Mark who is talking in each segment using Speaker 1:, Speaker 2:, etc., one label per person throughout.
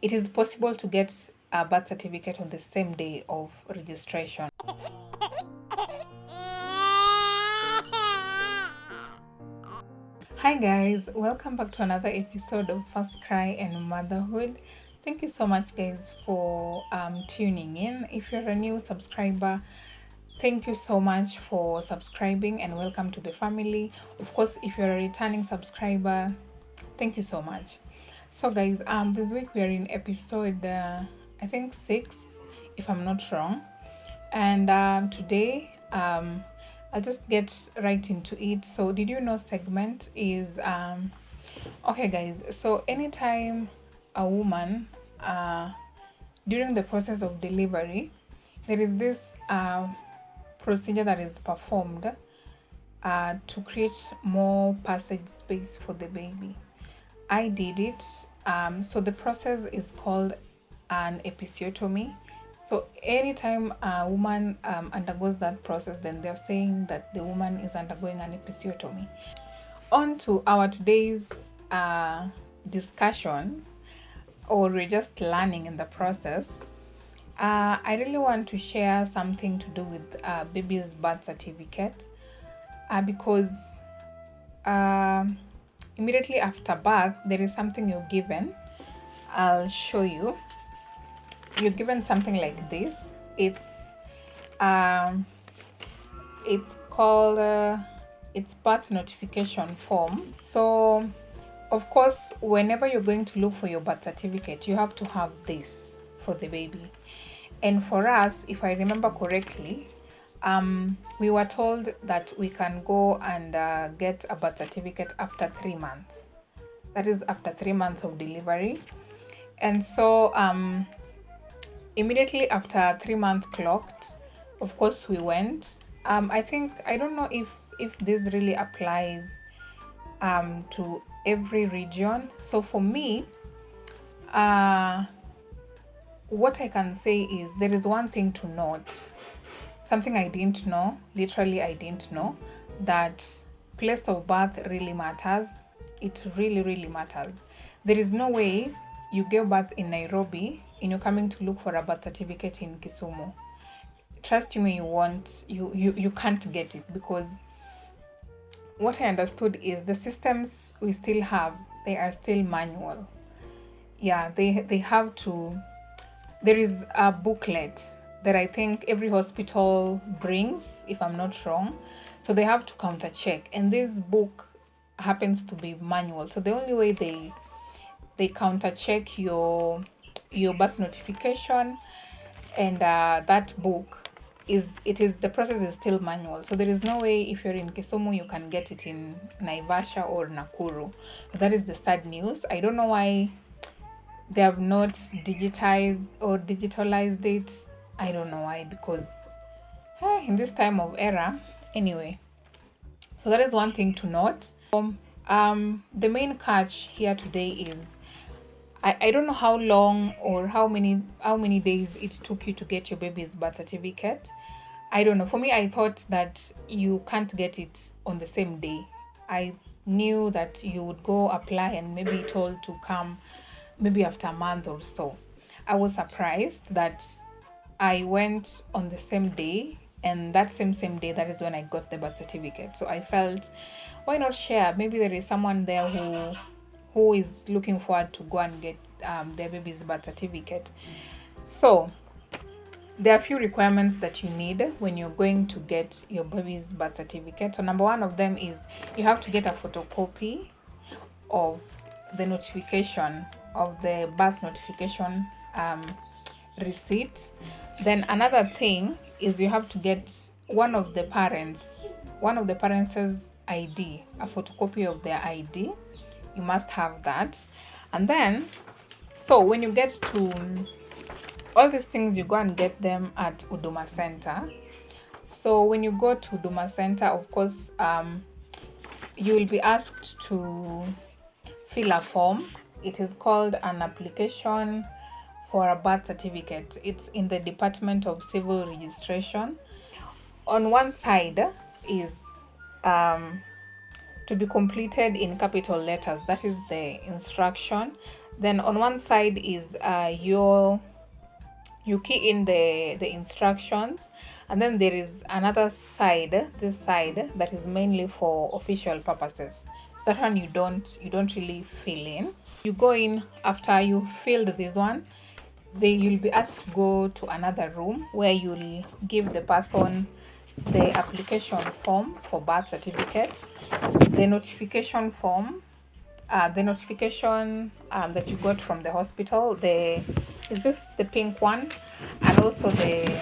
Speaker 1: it is possible to get a birth certificate on the same day of registration. Hi guys, welcome back to another episode of First Cry and Motherhood. Thank you so much guys for tuning in. If you're a new subscriber, thank you so much for subscribing and welcome to the family. Of course, if you're a returning subscriber, thank you so much. So guys, this week we are in episode I think 6 if I'm not wrong, and today I'll just get right into it. So did you know segment is okay guys, so anytime a woman during the process of delivery, there is this procedure that is performed to create more passage space for the baby. I did it. So the process is called an episiotomy. So anytime a woman undergoes that process, then they're saying that the woman is undergoing an episiotomy. On to our today's discussion, or we're just learning in the process. I really want to share something to do with baby's birth certificate because immediately after birth, there is something you're given. I'll show you. You're given something like this. It's called it's birth notification form. So of course, whenever you're going to look for your birth certificate, you have to have this for the baby. And for us, if I remember correctly, we were told that we can go and get a birth certificate after 3 months. That is after 3 months of delivery. And so immediately after 3 months clocked, of course we went. I don't know if this really applies to every region. So for me, what I can say is there is one thing to note, something I didn't know, literally I didn't know, that place of birth really matters. It really matters. There is no way you gave birth in Nairobi and you're coming to look for a birth certificate in Kisumu. Trust me, you can't get it, because what I understood is the systems we still have, they are still manual. Yeah, they have to. There is a booklet that I think every hospital brings, if I'm not wrong. So they have to counter check, and this book happens to be manual. So the only way they counter check your birth notification and that book is the process is still manual. So there is no way if you're in Kisumu you can get it in Naivasha or Nakuru. That is the sad news. I don't know why they have not digitized or digitalized it. I don't know why, because in this time of era, anyway. So that is one thing to note. The main catch here today is I don't know how long or how many days it took you to get your baby's birth certificate. I don't know. For me, I thought that you can't get it on the same day. I knew that you would go apply and maybe told to come maybe after a month or so. I was surprised that I went on the same day, and that same day, that is when I got the birth certificate. So I felt, why not share? Maybe there is someone there who is looking forward to go and get their baby's birth certificate. So there are a few requirements that you need when you're going to get your baby's birth certificate. So number one of them is you have to get a photocopy of the notification, of the birth notification receipt. Then another thing is you have to get one of the parents' ID, a photocopy of their ID. You must have that. And then, so when you get to all these things, you go and get them at Huduma Center. So when you go to Huduma Center, of course, you will be asked to fill a form. It is called an application for a birth certificate. It's in the Department of Civil Registration. On one side is to be completed in capital letters. That is the instruction. Then on one side is you key in the instructions, and then there is another side, this side, that is mainly for official purposes. So that one you don't really fill in. You go in after you filled this one, you'll be asked to go to another room where you'll give the person the application form for birth certificate, the notification form, the notification that you got from the hospital, is this the pink one, and also the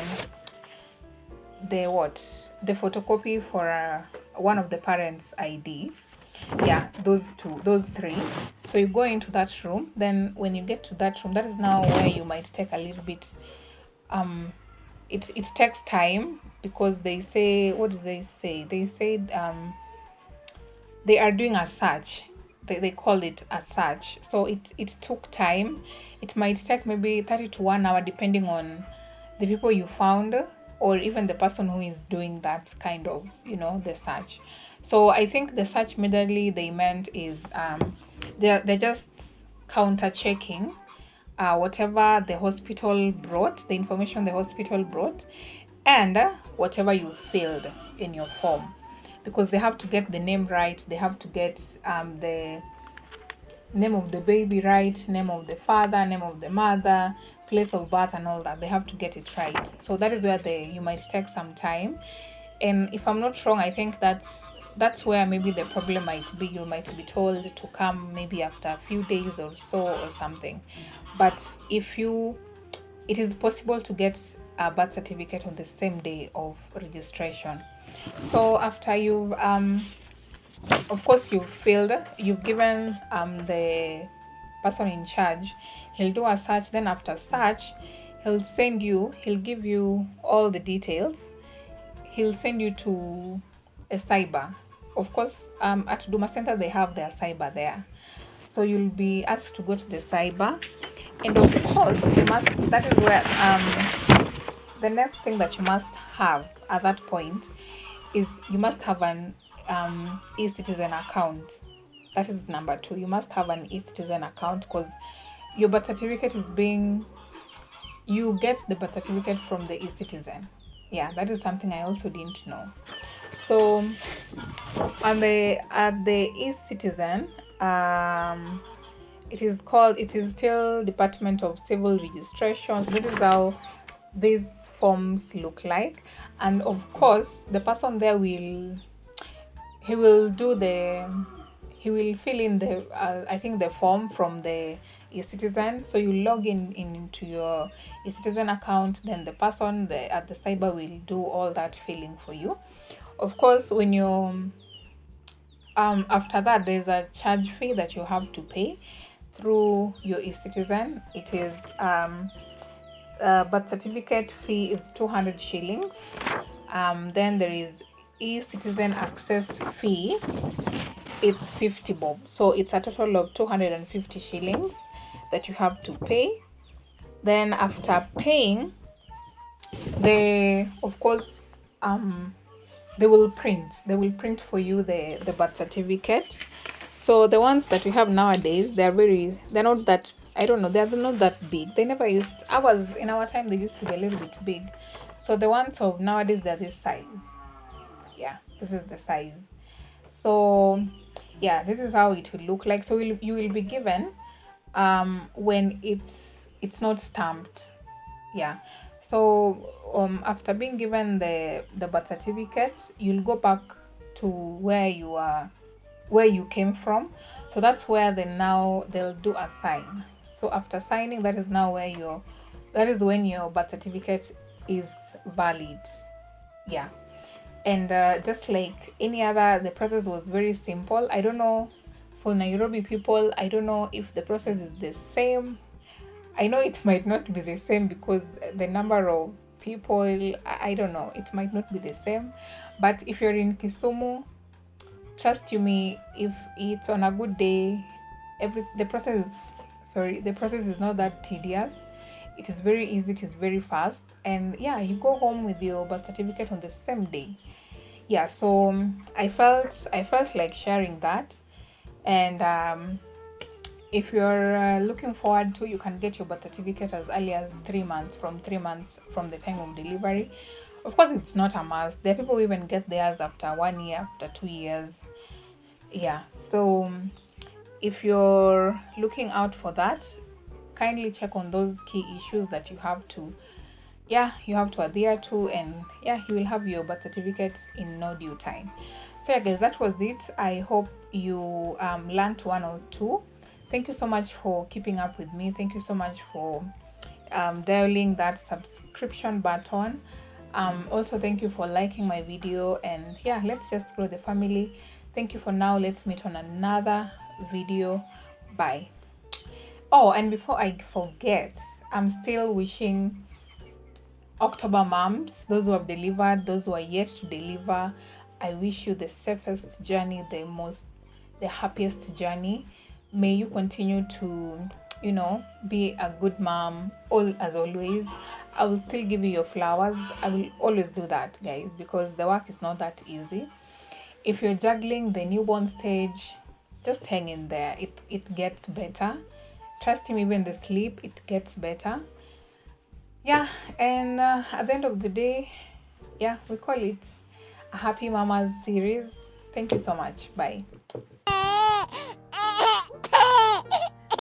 Speaker 1: photocopy for one of the parents' ID. Yeah, those three. So you go into that room. Then when you get to that room, that is now where you might take a little bit it takes time, because they say, what did they say? They said they are doing a search. They call it a search. So it took time. It might take maybe 30 to 1 hour, depending on the people you found, or even the person who is doing that kind of, the search. So I think the search immediately they meant is they're just counter checking whatever the hospital brought, the information the hospital brought, and whatever you filled in your form, because they have to get the name right, they have to get the name of the baby right, name of the father, name of the mother, place of birth, and all that. They have to get it right. So that is where you might take some time. And if I'm not wrong, I think that's where maybe the problem might be. You might be told to come maybe after a few days or so, or something. But it is possible to get a birth certificate on the same day of registration. So after you've of course you've filled, you've given the person in charge, he'll do a search. Then after search, he'll give you all the details. He'll send you to a cyber. Of course, at Duma Center they have their cyber there, so you'll be asked to go to the cyber. And of course, that is where the next thing that you must have at that point is you must have an e-citizen account. That is number 2. You must have an e-citizen account, because your birth certificate you get the birth certificate from the e-citizen. Yeah, that is something I also didn't know. So at the e-citizen, it is still Department of Civil Registration. This is how these forms look like. And of course, the person there will fill in the form from the e-citizen. So you log into your e-citizen account, then the person at the cyber will do all that filling for you. Of course, when you after that, there's a charge fee that you have to pay through your e-citizen. It is birth certificate fee is 200 shillings. Then there is e-citizen access fee. It's 50 bob. So it's a total of 250 shillings that you have to pay. Then after paying, they will print for you the birth certificate. So the ones that we have nowadays, they're not that, I don't know, they're not that big. They never used, in our time, they used to be a little bit big. So the ones of nowadays, they're this size. Yeah, this is the size. So yeah, this is how it will look like. So you will be given when it's not stamped. Yeah. So after being given the birth certificate, you'll go back to where you came from. So that's where they'll do a sign. So after signing, that is when your birth certificate is valid. Yeah. And just like any other, the process was very simple. I don't know, for Nairobi people, I don't know if the process is the same. I know it might not be the same, because the number of people, I don't know, it might not be the same. But if you're in Kisumu, trust you me, if it's on a good day, the process is not that tedious. It is very easy, it is very fast, and yeah, you go home with your birth certificate on the same day. Yeah, so I felt like sharing that. And If you're looking forward to, you can get your birth certificate as early as 3 months, from 3 months from the time of delivery. Of course, it's not a must. There are people who even get theirs after 1 year, after 2 years. Yeah, so if you're looking out for that, kindly check on those key issues that you have to adhere to, and yeah, you will have your birth certificate in no due time. So yeah guys, that was it. I hope you learned one or two. Thank you so much for keeping up with me. Thank you so much for dialing that subscription button. Also thank you for liking my video, and yeah, let's just grow the family. Thank you for now. Let's meet on another video. Bye. Oh, and before I forget, I'm still wishing October moms, those who have delivered, those who are yet to deliver, I wish you the safest journey, the happiest journey. May you continue to, be a good mom, as always. I will still give you your flowers. I will always do that, guys, because the work is not that easy. If you're juggling the newborn stage, just hang in there. It gets better. Trust me, even the sleep, it gets better. Yeah, and at the end of the day, yeah, we call it a Happy Mamas series. Thank you so much. Bye.